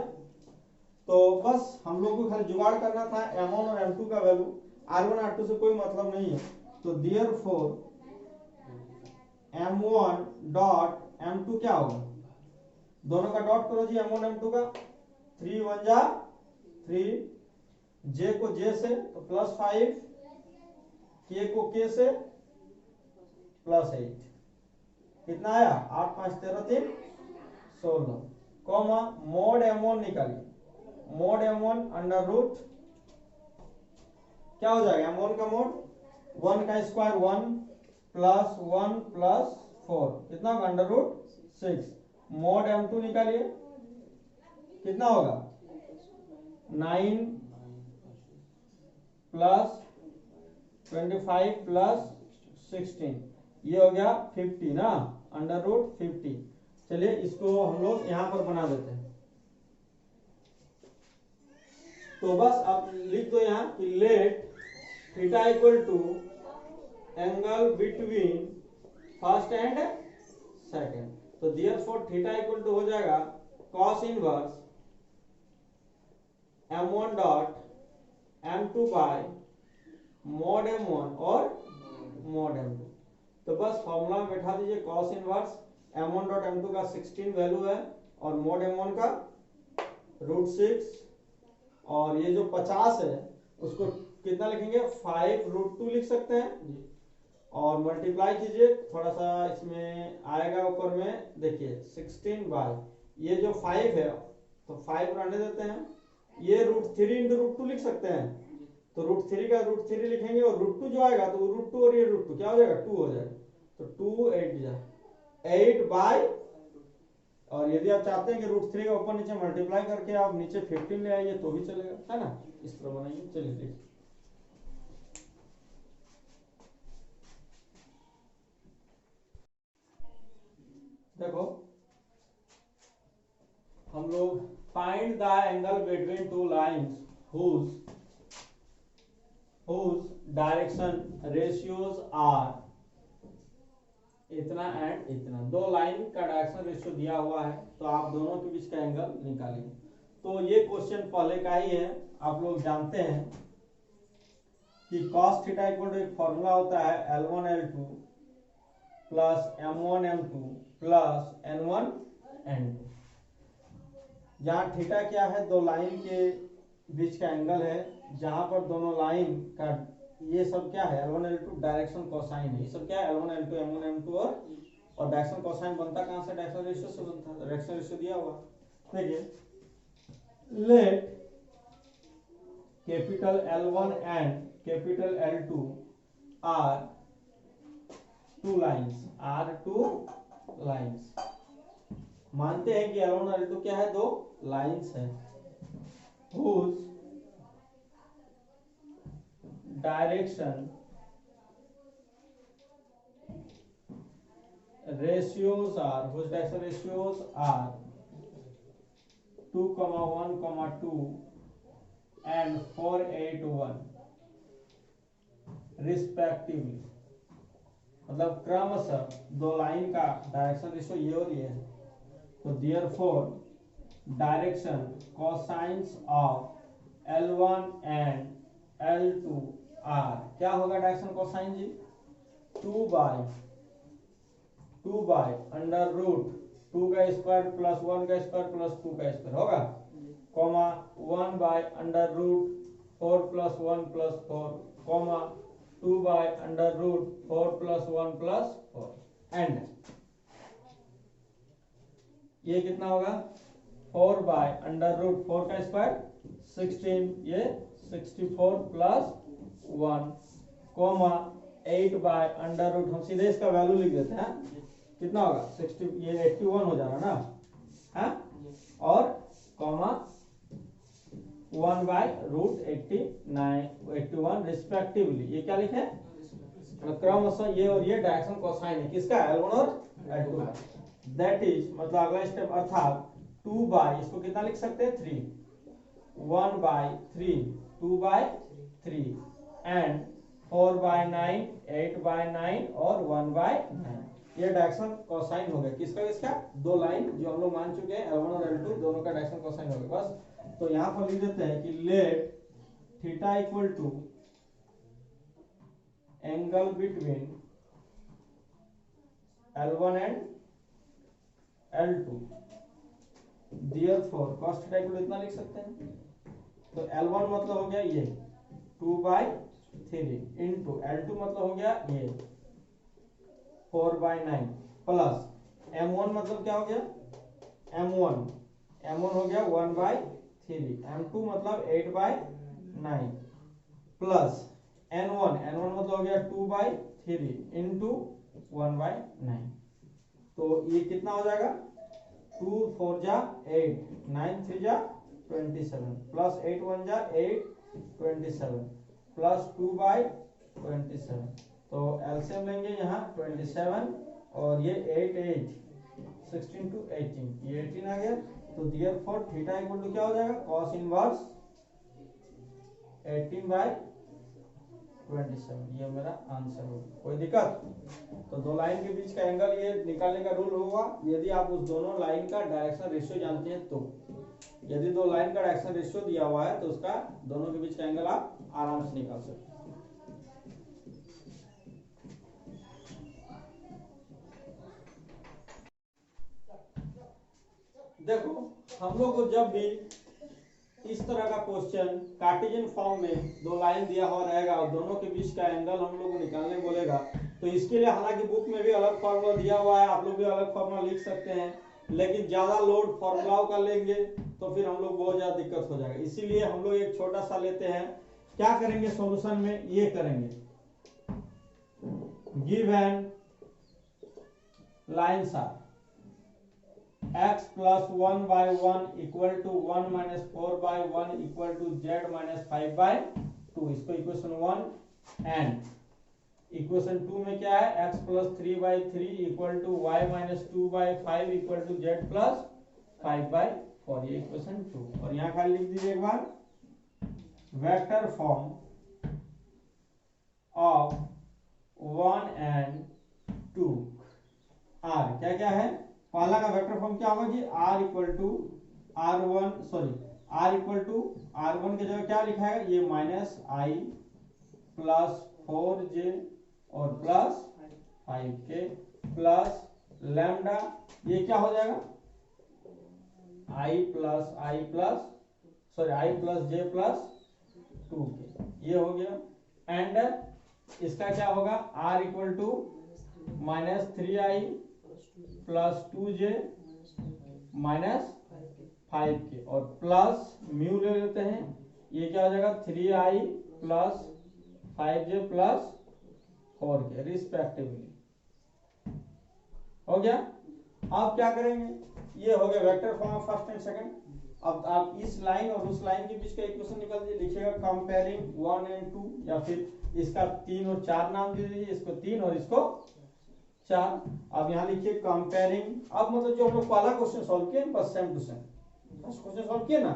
तो बस हम लोग को खाली जुगाड़ करना था m1 और m2 का वैल्यू, r1 r2 से कोई मतलब नहीं है, तो देयरफॉर m1 डॉट m2 क्या होगा, दोनों का डॉट करो जी, m1 m2 का 3 1 जा 3, j को j से तो प्लस 5, k को k से प्लस 8, कितना आया 8 5 13 3 16 कॉमा मोड m1 निकालिए, मोड m1 अंडर रूट क्या हो जाएगा m1 का मोड 1 का स्क्वायर 1 प्लस 1 प्लस 4 कितना होगा अंडर रूट 6, मोड m2 निकालिए कितना होगा 9 प्लस 25 प्लस 16, ये हो गया 50 ना, अंडर रूट 50। चलिए इसको हम लोग यहां पर बना देते हैं। तो बस आप लिख दो यहाँ कि let theta equal to angle between first and second, तो देयरफॉर थीटा इक्वल टू हो जाएगा cos inverse m1 dot m2 by mod m1 और मोड m2। तो बस फॉर्मूला में बैठा दीजिए cos inverse m1 dot m2 का 16 वैल्यू है और मोड m1 का √6, और ये जो 50 है उसको कितना लिखेंगे 5√2 लिख सकते हैं, और मल्टीप्लाई कीजिए, थोड़ा सा इसमें आएगा ऊपर में, देखिए 16 बाय ये जो 5 है तो 5 रहने देते हैं, ये √3 इंटू √2 लिख सकते हैं, तो √3 का √3 लिखेंगे और √2 जो आएगा तो √2 और ये √2 क्या हो जाएगा 2 हो जाएगा, तो 2 8 जा 8 बाय और यदि आप चाहते हैं कि √3 का ऊपर नीचे मल्टीप्लाई करके आप नीचे 15 ले आइए तो भी चलेगा, है ना। इस तरह बनाइए। चलिए देखिए, देखो हम लोग find the angle between two lines whose direction ratios are इतना एंड इतना। दो लाइन का डायरेक्शन रेशियो दिया हुआ है तो आप दोनों के बीच का एंगल निकालिए। तो ये क्वेश्चन पहले का ही है, आप लोग जानते हैं कि cos थीटा इक्वल टू एक फॉर्मूला होता है L1 L2 plus M1 M2 plus N1 N2। जहाँ थीटा क्या है, दो लाइन के बीच का एंगल है, जहां पर दोनों लाइन का ये सब क्या है, L1 L2 डायरेक्शन कोसाइन है। ये सब क्या है, L1 L2 M1 M2 और डायरेक्शन कोसाइन बनता कहां से, डायरेक्शन रेशियो से बनता है। डायरेक्शन रेशियो दिया हुआ, देखिए let capital L1 and capital L2 are two lines. मानते हैं कि L1 और L2 क्या है, दो लाइंस है। whose direction ratios are 2, 1, 2 and 4, 8, 1 respectively. मतलब क्रमशः दो लाइन का डायरेक्शन रेशियो ये और ये है। तो therefore direction cosines of L1 and L2 are, क्या होगा डायरेक्शन कोसाइन जी, 2 बाय अंडर रूट 2 का स्क्वायर प्लस 1 का स्क्वायर प्लस 2 का स्क्वायर होगा, comma 1 by under root 4 plus 1 plus 4, comma 2 bye under root 4 plus 1 plus 4 and ये कितना होगा, 4 बाय अंडर रूट 4 का स्क्वायर 16, ये 64 plus 1, comma 8 by under root, हम सीधे इसका वैल्यू लिख देते हैं, कितना होगा 60, ये 81 हो जाना ना, है, और कॉमा 1 बाय रूट 81 रिस्पेक्टिवली। ये क्या लिखे, क्रमशः ये और ये डायरेक्शन कोसाइन है किसका, L1 और L2। दैट इज मतलब अगला स्टेप अर्थात 2 बाय, इसको कितना लिख सकते हैं 3, 1 by 3, 2 by 3 and 4 by 9, 8 by 9 और 1 बाय 9। ये डायरेक्शन कोसाइन हो गया किसका, दो लाइन जो हम लोग मान चुके हैं L1 और L2 दोनों का डायरेक्शन कोसाइन हो गया। बस तो यहां पर लिख देते हैं कि let theta equal to angle between L1 and L2, therefore cos theta equal इतना लिख सकते हैं। तो L1 मतलब हो गया ये 2 बाय 3 इंटू L2 मतलब हो गया ये 4 बाय 9 प्लस M1 मतलब क्या हो गया, M1 हो गया 1 बाय 3, M2 मतलब 8 बाय 9 प्लस N1 मतलब हो गया 2 बाय 3 इंटू 1 बाय 9। तो ये कितना हो जाएगा, 2 4 जा 8, 9 3 जा 27 प्लस 8 1 जा 8, 27 प्लस 2 बाय 27। तो एलसीएम लेंगे यहाँ 27 और ये 8 8 16 to 18, ये 18 आ गया। तो देयरफॉर थीटा इक्वल टू क्या हो जाएगा, cos इनवर्स 18 बाय 27। ये मेरा आंसर होगा। कोई दिक्कत, तो दो लाइन के बीच का एंगल ये निकालने का रूल होगा यदि आप उस दोनों लाइन का डायरेक्शन रेशियो जानते हैं तो। यदि दो लाइन का डायरेक्शन रेशियो दिया हुआ है तो उसका दोनों के बीच का एंगल आप आराम से निकाल सकते हैं। देखो हम लोग को जब भी इस तरह का क्वेश्चन कार्टेशियन फॉर्म में दो लाइन दिया हुआ रहेगा और दोनों के बीच का एंगल हम लोग को निकालने बोलेगा, तो इसके लिए हालांकि बुक में भी अलग फार्मूला दिया हुआ है, आप लोग भी अलग फार्मूला लिख सकते हैं, लेकिन ज्यादा लोड फार्मूलाओं का लेंगे तो फिर हम लोग बहुत ज्यादा दिक्कत हो जाएगा। इसीलिए हम लोग एक छोटा सा लेते हैं। क्या करेंगे सॉल्यूशन में, ये करेंगे, given lines are, x plus 1/1 equal to 1 minus 4/1 equal to z minus 5/2, इसको इक्वेशन 1। एंड इक्वेशन 2 में क्या है, x plus 3/3 equal to y minus 2/5 equal to z plus 5/4, ये इक्वेशन 2। और यहाँ खाली लिख दीजिए एक बार, vector form of 1 and 2 r क्या क्या है। पहला का वेक्टर फॉर्म क्या होगा जी, r इक्वल टू r1 की जगह क्या लिखा है, ये माइनस आई प्लस 4j और प्लस 5k प्लस लैम्डा, ये क्या हो जाएगा, आई प्लस j प्लस 2k, ये हो गया। एंड इसका क्या होगा, r equal to minus 3i plus 2j minus 5k और प्लस म्यू ले लेते हैं, ये क्या हो जाएगा 3i plus 5j plus 4k respectively. हो गया। अब क्या करेंगे, ये हो गया vector form of first and second. अब आप इस लाइन और उस लाइन के बीच का इक्वेशन निकाल दीजिए, लिखिएगा कंपेयरिंग 1 एंड 2, या फिर इसका 3 और 4 नाम दे दीजिए, इसको 3 और इसको 4। अब यहाँ लिखिए कंपेयरिंग, अब मतलब जो हम लोग पहला क्वेश्चन सॉल्व किए बस same to same first question solve किए ना,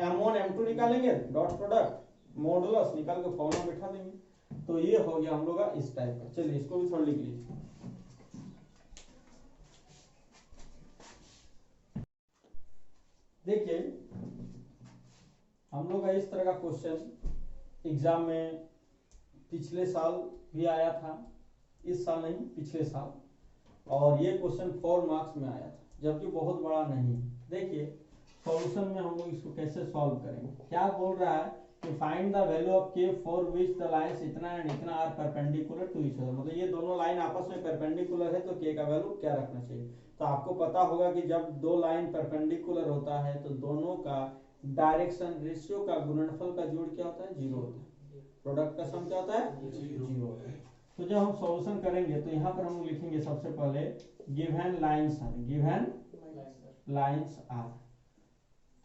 m1 m2 निकालेंगे, डॉट प्रोडक्ट मॉडुलस निकाल के फॉर्मूला में बिठा देंगे, तो ये हो गया हम लोग का इस टाइप का। चलिए इसको भी थोड़ा लिख लीजिए। देखिए हम लोग का इस तरह का क्वेश्चन एग्जाम में पिछले साल भी आया था, इस साल नहीं पिछले साल, और ये क्वेश्चन 4 मार्क्स में आया था, जबकि बहुत बड़ा नहीं। देखिए सॉल्यूशन में हम लोग इसको कैसे सॉल्व करेंगे, क्या बोल रहा है कि find the value of k for which the lines इतना एंड इतना are perpendicular to each other, मतलब ये दोनों लाइन आपस में परपेंडिकुलर है तो k का वैल्यू क्या रखना चाहिए। तो आपको पता होगा कि जब दो लाइन परपेंडिकुलर होता है तो दोनों का डायरेक्शन रेशियो का गुणनफल का जोड़ क्या होता है, 0 होता है, प्रोडक्ट का सम क्या होता है, 0 होता है। तो जब हम सॉल्यूशन करेंगे तो यहाँ पर हम लिखेंगे सबसे पहले गिवन लाइंस आर,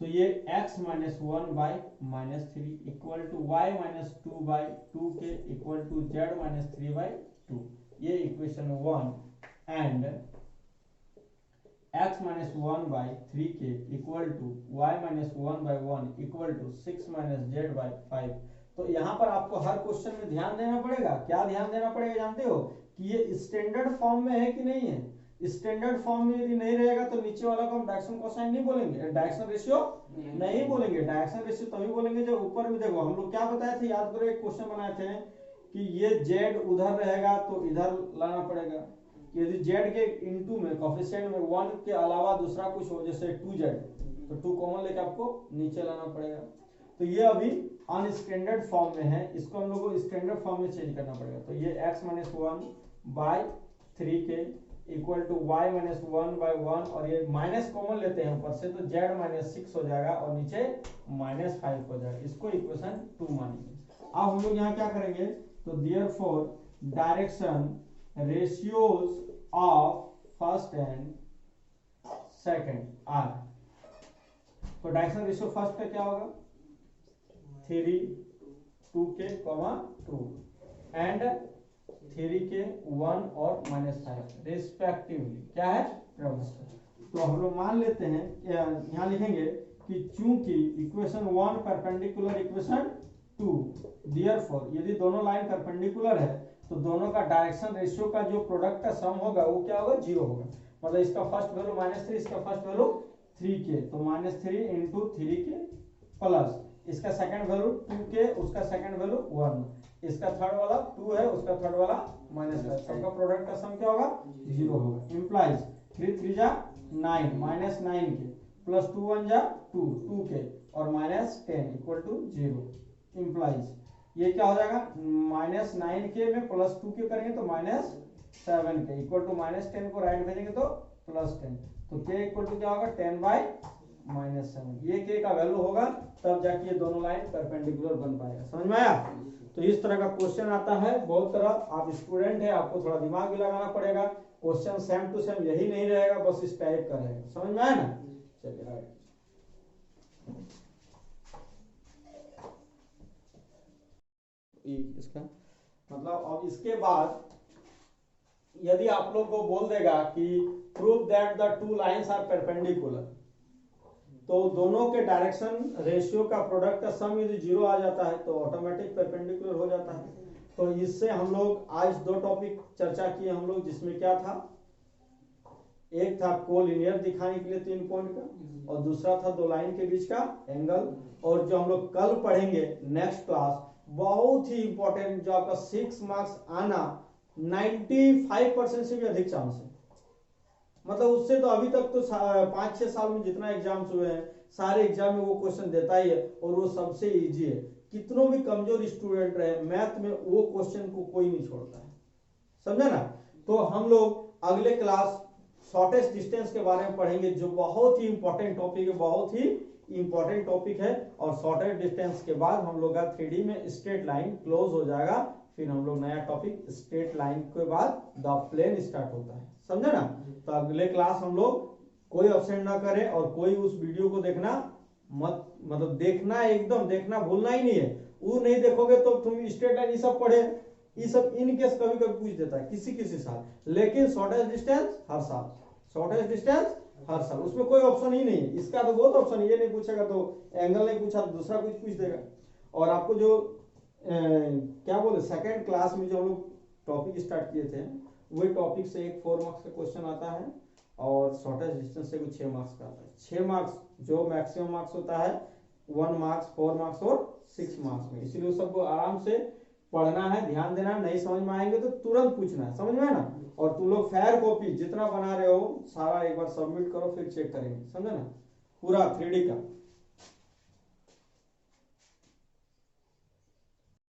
तो ये x minus 1/-3 equal to y minus 2/2k equal to z minus 3/2, ये equation 1। And x minus 1/3k equal to y minus 1/1 equal to 6 minus z/5। तो यहाँ पर आपको हर क्वेश्चन में ध्यान देना पड़ेगा, क्या ध्यान देना पड़ेगा जानते हो, कि ये स्टैंडर्ड फॉर्म में है कि नहीं है। स्टैंडर्ड फॉर्म में यदि नहीं रहेगा तो नीचे वाला को हम डायरेक्शन कोसाइन नहीं बोलेंगे, डायरेक्शन रेशियो नहीं बोलेंगे, डायरेक्शन रेशियो तभी बोलेंगे जब ऊपर में देखो हम लोग क्या बताए थे, याद करो एक क्वेश्चन बनाए थे कि ये z उधर रहेगा तो इधर लाना पड़ेगा, यदि z के इनटू में कोएफिशिएंट में 1 के अलावा दूसरा कुछ हो जैसे 2z तो 2 कॉमन लेके आपको नीचे लाना पड़ेगा। तो ये अभी अनस्टैंडर्ड फॉर्म में है, इसको हम लोग को स्टैंडर्ड फॉर्म में चेंज करना पड़ेगा। तो ये x minus 1/3k equal to y minus 1/1 और ये माइनस कॉमन लेते हैं ऊपर से तो z माइनस 6 हो जाएगा और नीचे माइनस 5 हो जाएगा, इसको इक्वेशन 2 मानेंगे। अब हम लोग यहाँ क्या करेंगे, तो therefore direction ratios of first and second are, तो डायरेक्शन रेशियो फर्स्ट का क्या होगा 3 2k 2 एंड 3k 1 और -5 रिस्पेक्टिवली क्या है क्रमशः। तो हम लोग मान लेते हैं, यहाँ लिखेंगे कि चूंकि इक्वेशन 1 परपेंडिकुलर इक्वेशन 2, देयरफॉर यदि दोनों लाइन परपेंडिकुलर है तो दोनों का डायरेक्शन रेशियो का जो प्रोडक्ट का सम होगा वो क्या होगा 0 होगा, मतलब इसका फर्स्ट वैल्यू -3 इसका फर्स्ट वैल्यू 3k, तो -3 इंटू 3k प्लस इसका सेकंड वैल्यू 2k उसका सेकंड वैल्यू 1, इसका थर्ड वाला 2 है उसका थर्ड वाला -5, सबका प्रोडक्ट का सम क्या होगा 0 होगा। इंप्लाइज 3 3 जा 9 -9k प्लस 2 1 जा 2 2k और -10 इक्वल टू 0। इंप्लाइज ये क्या हो जाएगा -9k में प्लस 2k करेंगे तो -7k इक्वल टू -10 को राइट भेजेंगे तो +10, तो k इक्वल टू क्या होगा 10/-7, ये k का वैल्यू होगा तब जाके ये दोनों लाइन परपेंडिकुलर बन पाएगा। समझ में आया। तो इस तरह का क्वेश्चन आता है बहुत तरह, आप स्टूडेंट है आपको थोड़ा दिमाग भी लगाना पड़ेगा, क्वेश्चन सेम टू सेम यही नहीं रहेगा, बस इस टाइप का रहेगा। समझ में आया ना? चलिए राइट। इसका मतलब अब इसके बाद यदि आप लोग को बोल देगा कि prove that the two lines are perpendicular, तो दोनों के डायरेक्शन रेशियो का प्रोडक्ट का सम यदि 0 आ जाता है तो ऑटोमेटिक परपेंडिकुलर हो जाता है। तो इससे हम लोग आज 2 टॉपिक चर्चा किए हम लोग, जिसमें क्या था, एक था कोलिनियर दिखाने के लिए 3 पॉइंट का, और दूसरा था 2 लाइन के बीच का एंगल। और जो हम लोग कल पढ़ेंगे नेक्स्ट क्लास, बहुत ही इंपॉर्टेंट, जो आपका 6 मार्क्स आना 95% से भी अधिक चांस है। मतलब उससे तो अभी तक तो 5-6 साल में जितना एग्जाम्स हुए हैं सारे एग्जाम में वो क्वेश्चन देता ही है, और वो सबसे इजी है। कितनों भी कमजोर स्टूडेंट रहे, मैथ में वो क्वेश्चन को कोई नहीं छोड़ता है। समझे ना? तो हम लोग अगले क्लास शॉर्टेस्ट डिस्टेंस के बारे में पढ़ेंगे, जो बहुत ही इंपॉर्टेंट टॉपिक है, बहुत ही इंपॉर्टेंट टॉपिक है। और शॉर्टेस्ट डिस्टेंस के बाद हम लोग का 3D में स्ट्रेट लाइन क्लोज हो जाएगा। फिर हम लोग नया टॉपिक स्ट्रेट लाइन के बाद द प्लेन स्टार्ट होता है। समझे ना? तो अगले क्लास हम लोग कोई एब्सेंट ना करें, और कोई उस वीडियो को देखना मत, मतलब देखना एकदम, देखना भूलना ही नहीं है। वो नहीं देखोगे तो तुम स्ट्रेट लाइन ये सब पढ़े, ये सब इन केस कभी कभी पूछ देता है किसी साल, लेकिन शॉर्टेस्ट डिस्टेंस हर साल, शॉर्टेस्ट डिस्टेंस हर साल, उसमें कोई ऑप्शन ही नहीं है। इसका तो बहुत ऑप्शन है, ये नहीं पूछेगा तो एंगल नहीं पूछा तो दूसरा कुछ पूछ देगा। और आपको जो क्या बोले सेकंड क्लास में जो हम लोग टॉपिक स्टार्ट किए थे, वही टॉपिक से एक 4 मार्क्स का क्वेश्चन आता है, और शॉर्टेस्ट डिस्टेंस से कुछ 6 मार्क्स का आता है। 6 मार्क्स जो मैक्सिमम मार्क्स होता है 1 मार्क्स, 4 मार्क्स और 6 मार्क्स में। इसीलिए सबको आराम से पढ़ना है, ध्यान देना, नहीं समझ में आएंगे तो तुरंत पूछना है। समझ में है ना? और तुम लोग फेयर कॉपी जितना बना रहे हो सारा एक बार सबमिट करो, फिर चेक करेंगे। समझे ना? पूरा 3D का